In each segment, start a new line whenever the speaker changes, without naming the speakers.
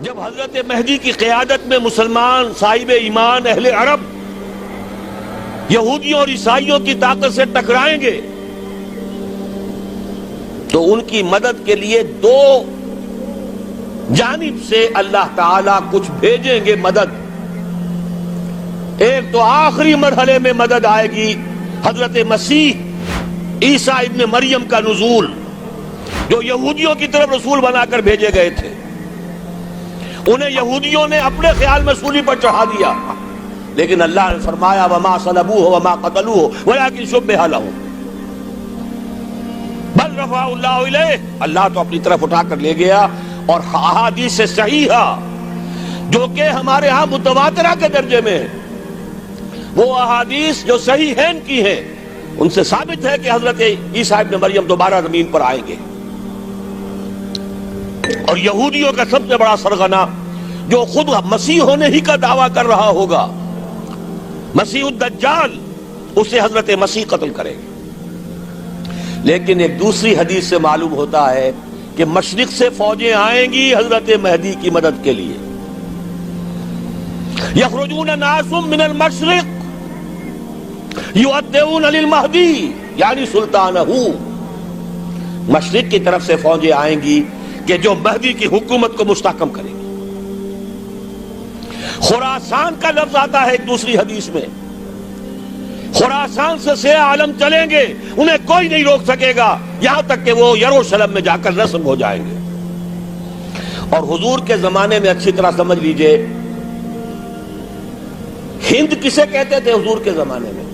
جب حضرت مہدی کی قیادت میں مسلمان صاحب ایمان اہل عرب یہودیوں اور عیسائیوں کی طاقت سے ٹکرائیں گے تو ان کی مدد کے لیے دو جانب سے اللہ تعالیٰ کچھ بھیجیں گے مدد. ایک تو آخری مرحلے میں مدد آئے گی حضرت مسیح عیسیٰ ابن مریم کا نزول، جو یہودیوں کی طرف رسول بنا کر بھیجے گئے تھے. انہیں یہودیوں نے اپنے خیال میں سولی پر چڑھا دیا، لیکن اللہ نے فرمایا وما صلبوہ وما قتلوہ ولکن شبہ لہم بل رفعہ اللہ الیہ. اللہ تو اپنی طرف اٹھا کر لے گیا. اور احادیث صحیحہ جو کہ ہمارے ہاں متواترہ کے درجے میں ہیں، وہ احادیث جو صحیحین کی ہیں، ان سے ثابت ہے کہ حضرت عیسیٰ ابن مریم دوبارہ زمین پر آئیں گے. اور یہودیوں کا سب سے بڑا سرغنہ جو خود مسیح ہونے ہی کا دعویٰ کر رہا ہوگا، مسیح الدجال، اسے حضرت مسیح قتل کرے گے. لیکن ایک دوسری حدیث سے معلوم ہوتا ہے کہ مشرق سے فوجیں آئیں گی حضرت مہدی کی مدد کے لیے. یخرجون ناس من المشرق یؤدون للمہدی یعنی سلطانہ. مشرق کی طرف سے فوجیں آئیں گی کہ جو مہدی کی حکومت کو مستحکم کریں گی. خراسان کا لفظ آتا ہے ایک دوسری حدیث میں. خراسان سے سیاہ عالم چلیں گے، انہیں کوئی نہیں روک سکے گا یہاں تک کہ وہ یروشلم میں جا کر رسم ہو جائیں گے. اور حضور کے زمانے میں اچھی طرح سمجھ لیجئے، ہند کسے کہتے تھے حضور کے زمانے میں؟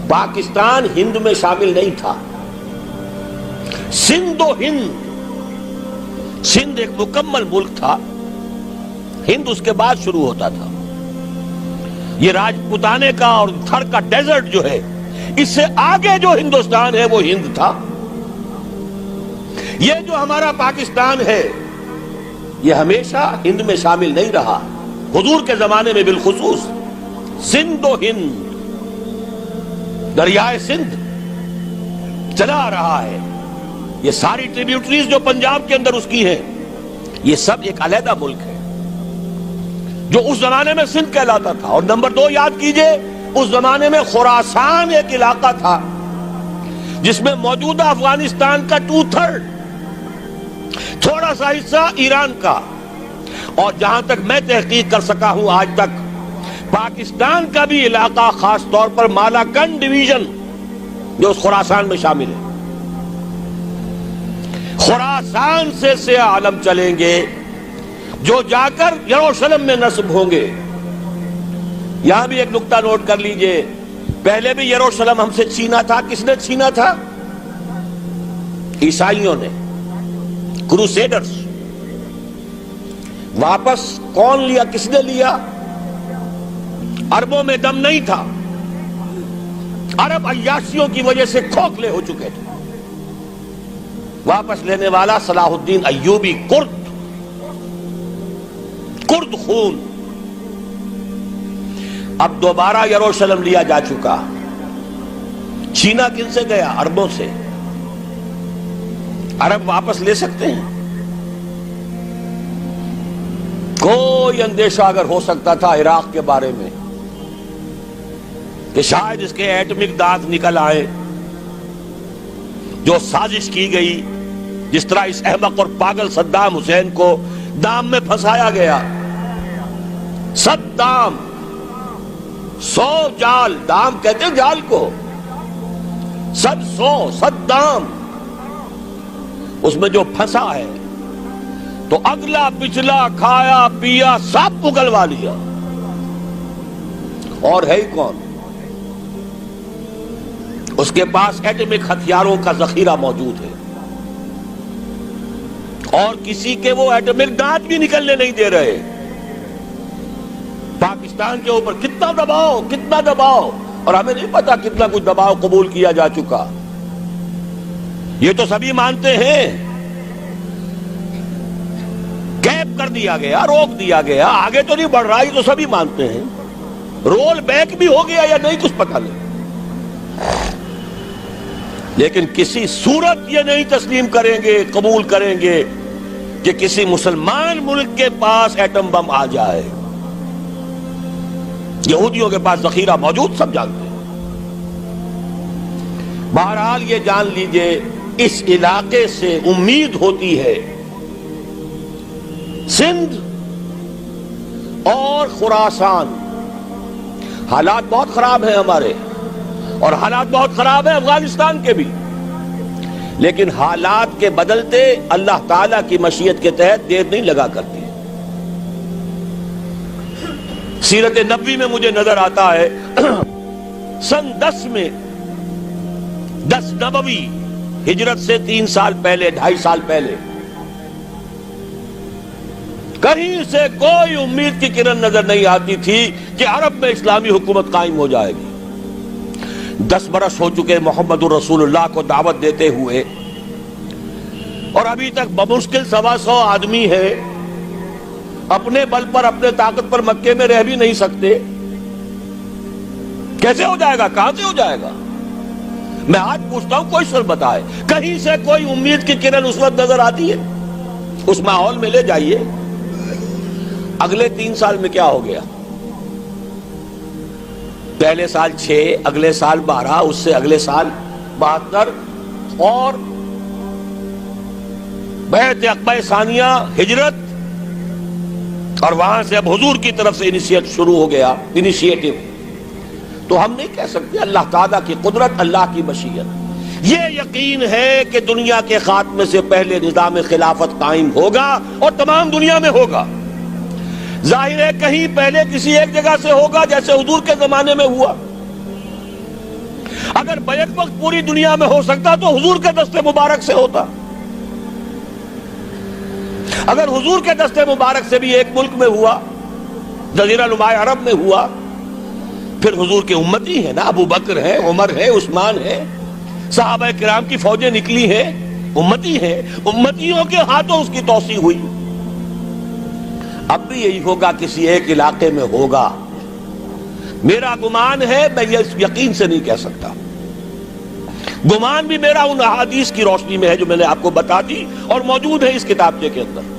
پاکستان ہند میں شامل نہیں تھا. سندھ و ہند، سندھ ایک مکمل ملک تھا، ہند اس کے بعد شروع ہوتا تھا. یہ راجپوتانے کا اور تھر کا ڈیزرٹ جو ہے، اس سے آگے جو ہندوستان ہے وہ ہند تھا. یہ جو ہمارا پاکستان ہے یہ ہمیشہ ہند میں شامل نہیں رہا. حضور کے زمانے میں بالخصوص سندھ و ہند، دریائے سندھ چلا آ رہا ہے. یہ ساری ٹریبیوٹریز جو پنجاب کے اندر اس کی ہیں، یہ سب ایک علیحدہ ملک ہے جو اس زمانے میں سندھ کہلاتا تھا. اور نمبر 2 یاد کیجئے، اس زمانے میں خراسان ایک علاقہ تھا جس میں موجودہ افغانستان کا 2/3، تھوڑا سا حصہ ایران کا، اور جہاں تک میں تحقیق کر سکا ہوں آج تک پاکستان کا بھی علاقہ، خاص طور پر مالاکنڈ ڈویژن جو اس خراسان میں شامل ہے. خراسان سے سیاہ عالم چلیں گے جو جا کر یروشلم میں نصب ہوں گے. یہاں بھی ایک نقطہ نوٹ کر لیجئے، پہلے بھی یروشلم ہم سے چھینا تھا. کس نے چھینا تھا؟ عیسائیوں نے، کروسیڈرز. واپس کون لیا؟ کس نے لیا؟ عربوں میں دم نہیں تھا، عرب عیاشیوں کی وجہ سے کھوکھلے ہو چکے تھے. واپس لینے والا صلاح الدین ایوبی، کرد خون. اب دوبارہ یروشلم لیا جا چکا. چھینا کن سے گیا؟ عربوں سے. عرب واپس لے سکتے ہیں؟ کوئی اندیشہ اگر ہو سکتا تھا عراق کے بارے میں کہ شاید اس کے ایٹمک دانت نکل آئے، جو سازش کی گئی، جس طرح اس احمق اور پاگل صدام حسین کو دام میں پھنسایا گیا. صدام 100 جال، دام کہتے ہیں جال کو، 100 اس میں جو پھنسا ہے تو اگلا پچھلا کھایا پیا سب اگلوا لیا. اور ہے ہی کون؟ اس کے پاس ایٹمک ہتھیاروں کا ذخیرہ موجود ہے، اور کسی کے وہ ایٹمک دانت بھی نکلنے نہیں دے رہے. پاکستان کے اوپر کتنا دباؤ، اور ہمیں نہیں پتا کتنا کچھ دباؤ قبول کیا جا چکا. یہ تو سبھی مانتے ہیں. کیپ کر دیا گیا، روک دیا گیا، آگے تو نہیں بڑھ رہا، یہ تو سبھی مانتے ہیں. رول بیک بھی ہو گیا یا نہیں کچھ پتہ نہیں. لیکن کسی صورت یہ نہیں تسلیم کریں گے، قبول کریں گے کہ کسی مسلمان ملک کے پاس ایٹم بم آ جائے. یہودیوں کے پاس ذخیرہ موجود، سب جانتے ہیں. بہرحال یہ جان لیجئے اس علاقے سے امید ہوتی ہے سندھ اور خراسان. حالات بہت خراب ہیں ہمارے، اور حالات بہت خراب ہیں افغانستان کے بھی، لیکن حالات کے بدلتے اللہ تعالیٰ کی مشیت کے تحت دیر نہیں لگا کرتی. سیرت نبوی میں مجھے نظر آتا ہے سن 10 میں 10 نبوی ہجرت سے 3 سال پہلے 2.5 سال پہلے کہیں سے کوئی امید کی کرن نظر نہیں آتی تھی کہ عرب میں اسلامی حکومت قائم ہو جائے گی. 10 برس ہو چکے محمد الرسول اللہ کو دعوت دیتے ہوئے، اور ابھی تک بمشکل 125 آدمی ہے. اپنے بل پر اپنے طاقت پر مکے میں رہ بھی نہیں سکتے. کیسے ہو جائے گا؟ کہاں سے ہو جائے گا؟ میں آج پوچھتا ہوں، کوئی سر بتائے کہیں سے کوئی امید کی کرن اس وقت نظر آتی ہے؟ اس ماحول میں لے جائیے. اگلے 3 سال میں کیا ہو گیا؟ پہلے سال 6، اگلے سال 12، اس سے اگلے سال 72، اور بیعت عقبہ ثانیہ، ہجرت، اور وہاں سے اب حضور کی طرف سے انیشیٹ شروع ہو گیا، انیشیٹو. تو ہم نہیں کہہ سکتے اللہ تعالیٰ کی قدرت، اللہ کی مشیت. یہ یقین ہے کہ دنیا کے خاتمے سے پہلے نظام خلافت قائم ہوگا، اور تمام دنیا میں ہوگا. ظاہر ہے کہیں پہلے کسی ایک جگہ سے ہوگا، جیسے حضور کے زمانے میں ہوا. اگر بیک وقت پوری دنیا میں ہو سکتا تو حضور کے دست مبارک سے ہوتا. اگر حضور کے دست مبارک سے بھی ایک ملک میں ہوا، جزیرہ نما عرب میں ہوا، پھر حضور کے امتی ہیں نا، ابو بکر ہے، عمر ہے، عثمان ہے، صحابہ کرام کی فوجیں نکلی ہیں، امتی ہیں. امتیوں کے ہاتھوں اس کی توسیع ہوئی. اب بھی یہی ہوگا، کسی ایک علاقے میں ہوگا. میرا گمان ہے، میں یہ یقین سے نہیں کہہ سکتا. گمان بھی میرا ان احادیث کی روشنی میں ہے جو میں نے آپ کو بتا دی اور موجود ہے اس کتابچے کے اندر.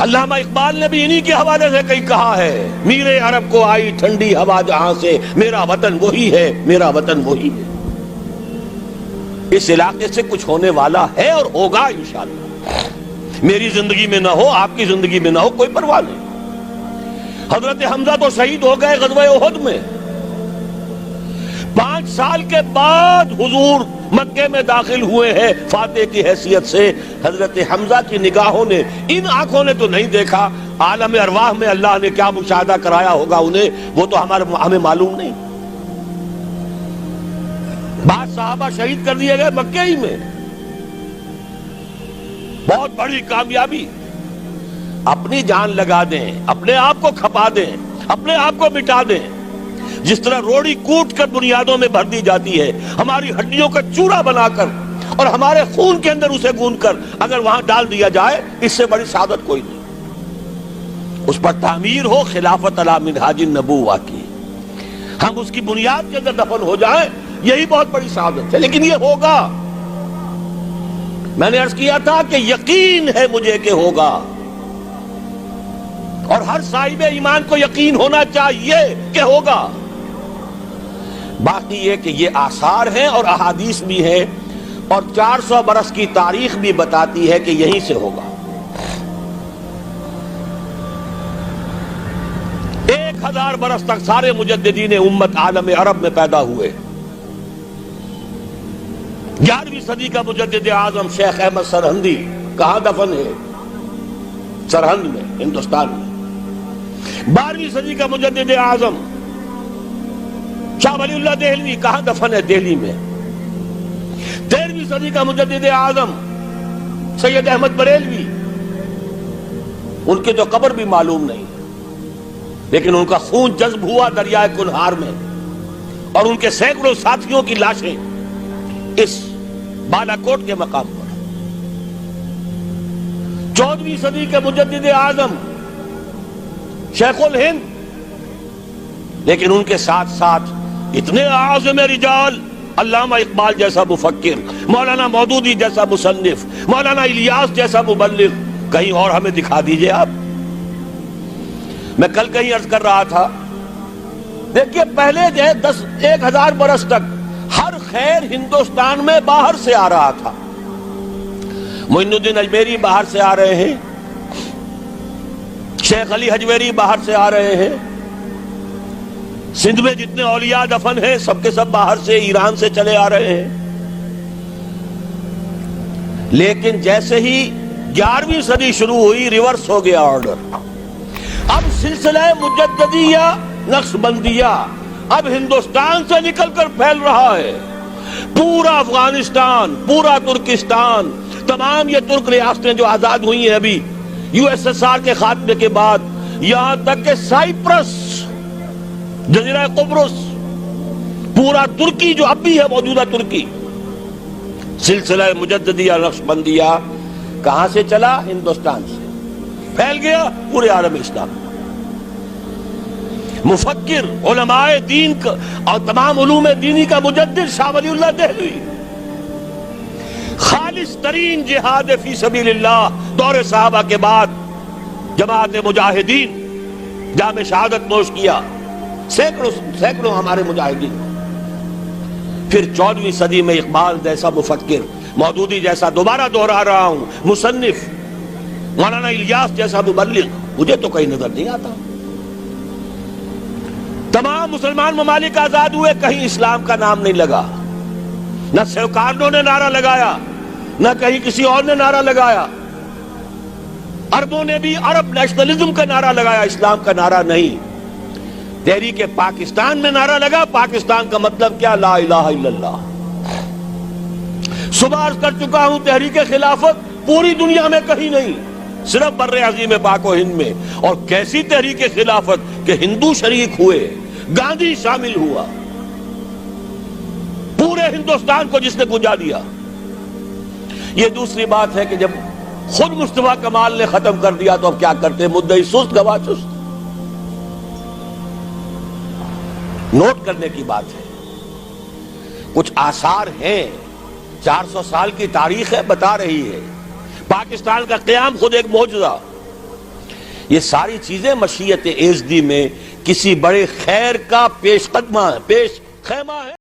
علامہ اقبال نے بھی انہی کے حوالے سے کئی کہا ہے، میرے عرب کو آئی ٹھنڈی ہوا جہاں سے، میرا وطن وہی ہے، میرا وطن وہی ہے. اس علاقے سے کچھ ہونے والا ہے اور ہوگا انشاءاللہ. میری زندگی میں نہ ہو، آپ کی زندگی میں نہ ہو، کوئی پرواہ نہیں. حضرت حمزہ تو شہید ہو گئے غزوہ احد میں. 5 سال کے بعد حضور مکے میں داخل ہوئے ہیں فاتح کی حیثیت سے. حضرت حمزہ کی نگاہوں نے، ان آنکھوں نے تو نہیں دیکھا، عالم ارواح میں اللہ نے کیا مشاہدہ کرایا ہوگا انہیں، وہ تو ہمیں معلوم نہیں. بعض صحابہ شہید کر دیے گئے مکے ہی میں. بہت بڑی کامیابی. اپنی جان لگا دیں، اپنے آپ کو کھپا دیں، اپنے آپ کو مٹا دیں. جس طرح روڑی کوٹ کر بنیادوں میں بھر دی جاتی ہے، ہماری ہڈیوں کا چورا بنا کر اور ہمارے خون کے اندر اسے گوندھ کر اگر وہاں ڈال دیا جائے، اس سے بڑی سعادت کوئی نہیں. اس پر تعمیر ہو خلافت علی منہاج النبوہ کی، ہم اس کی بنیاد کے اندر دفن ہو جائیں، یہی بہت بڑی سعادت ہے. لیکن یہ ہوگا. میں نے عرض کیا تھا کہ یقین ہے مجھے کہ ہوگا، اور ہر صاحب ایمان کو یقین ہونا چاہیے کہ ہوگا. باقی یہ کہ یہ آثار ہیں اور احادیث بھی ہیں، اور 400 برس کی تاریخ بھی بتاتی ہے کہ یہیں سے ہوگا. 1000 برس تک سارے مجددین امت عالم عرب میں پیدا ہوئے. 11ویں صدی کا مجدد اعظم شیخ احمد سرہندی کہاں دفن ہے؟ سرہند میں، ہندوستان میں. 12ویں صدی کا مجدد اعظم شاہ ولی اللہ دہلوی کہاں دفن ہے؟ دہلی میں. 13ویں صدی کا مجدد اعظم سید احمد بریلوی، ان کی تو قبر بھی معلوم نہیں، لیکن ان کا خون جذب ہوا دریائے کنہار میں، اور ان کے سینکڑوں ساتھیوں کی لاشیں اس بالا کوٹ کے مقام پر. 14ویں صدی کے مجدد اعظم شیخ الہند، لیکن ان کے ساتھ ساتھ اتنے اعظم رجال، علامہ اقبال جیسا مفکر، مولانا مودودی جیسا مصنف، مولانا الیاس جیسا مبلغ کہیں اور ہمیں دکھا دیجئے آپ. میں کل کہیں عرض کر رہا تھا، دیکھیے پہلے جو ہے 1000 برس تک ہر خیر ہندوستان میں باہر سے آ رہا تھا. معین الدین اجمیری باہر سے آ رہے ہیں، شیخ علی حجویری باہر سے آ رہے ہیں، سندھ میں جتنے اولیاء دفن ہیں سب کے سب باہر سے، ایران سے چلے آ رہے ہیں. لیکن جیسے ہی 11ویں صدی شروع ہوئی ریورس ہو گیا آرڈر. اب سلسلہ مجددیہ نقشبندیہ اب ہندوستان سے نکل کر پھیل رہا ہے. پورا افغانستان، پورا ترکستان، تمام یہ ترک ریاستیں جو آزاد ہوئی ہیں ابھی USSR کے خاتمے کے بعد، یہاں تک کہ سائپرس، جزیرہ قبرص، پورا ترکی جو اب بھی ہے موجودہ ترکی، سلسلہ مجددیہ نقشبندیہ کہاں سے چلا؟ ہندوستان سے پھیل گیا پورے عالم اسلام. مفکر، علماء دین اور تمام علوم دینی کا مجدد شاہ ولی اللہ دہلوی، خالص ترین جہاد فی سبیل اللہ دور صحابہ کے بعد جماعت مجاہدین جام شہادت نوش کیا، سینکڑوں ہمارے مجاہدین. پھر 14ویں صدی میں اقبال جیسا مفکر، مودودی جیسا، دوبارہ دوہرا رہا ہوں، مصنف، مولانا الیاس جیسا مبلغ مجھے تو کہیں نظر نہیں آتا. تمام مسلمان ممالک آزاد ہوئے، کہیں اسلام کا نام نہیں لگا. نہ سیوکارنوں نے نعرہ لگایا، نہ کہیں کسی اور نے نعرہ لگایا. عربوں نے بھی عرب نیشنلزم کا نعرہ لگایا، اسلام کا نعرہ نہیں. تحریک پاکستان میں نعرہ لگا، پاکستان کا مطلب کیا؟ لا الہ الا اللہ. صبح عرض کر چکا ہوں، تحریک خلافت پوری دنیا میں کہیں نہیں، صرف بر عظیم پاک و ہند میں. اور کیسی تحریک خلافت کہ ہندو شریک ہوئے، گاندھی شامل ہوا، پورے ہندوستان کو جس نے گنجا دیا. یہ دوسری بات ہے کہ جب خود مصطفیٰ کمال نے ختم کر دیا تو اب کیا کرتے؟ مدعی سست گواہ چست. نوٹ کرنے کی بات ہے، کچھ آثار ہیں، 400 سال کی تاریخ ہے، بتا رہی ہے پاکستان کا قیام خود ایک معجزہ. یہ ساری چیزیں مشیت ایزدی میں کسی بڑے خیر کا پیش خیمہ ہے.